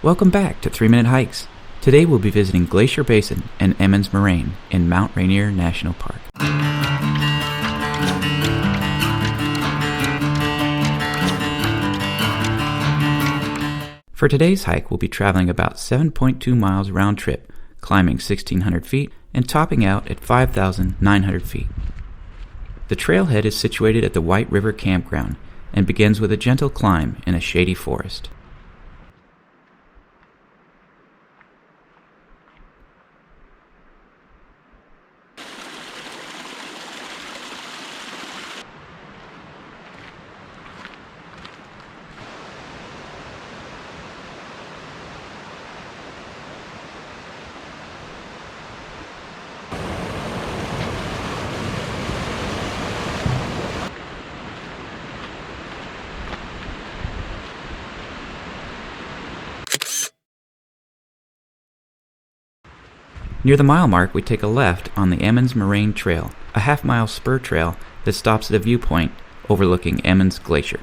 Welcome back to 3 Minute Hikes. Today we'll be visiting Glacier Basin and Emmons Moraine in Mount Rainier National Park. For today's hike, we'll be traveling about 7.2 miles round trip, climbing 1,600 feet and topping out at 5,900 feet. The trailhead is situated at the White River Campground and begins with a gentle climb in a shady forest. Near the mile mark, we take a left on the Emmons Moraine Trail, a half-mile spur trail that stops at a viewpoint overlooking Emmons Glacier.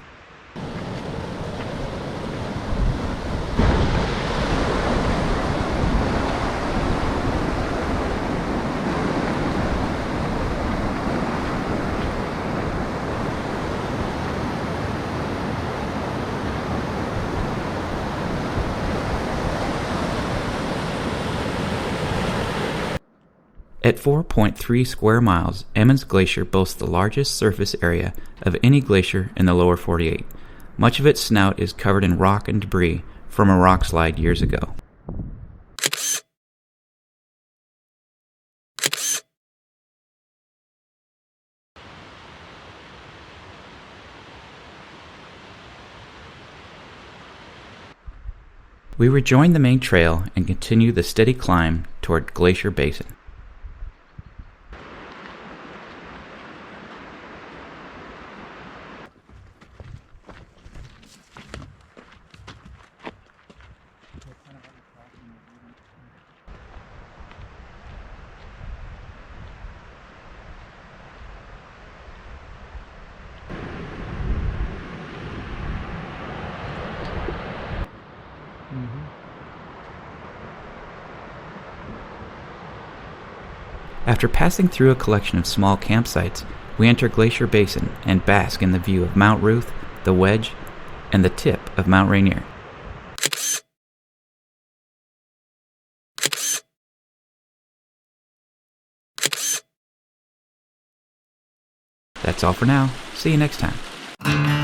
At 4.3 square miles, Emmons Glacier boasts the largest surface area of any glacier in the lower 48. Much of its snout is covered in rock and debris from a rock slide years ago. We rejoin the main trail and continue the steady climb toward Glacier Basin. After passing through a collection of small campsites, we enter Glacier Basin and bask in the view of Mount Ruth, the Wedge, and the tip of Mount Rainier. That's all for now. See you next time.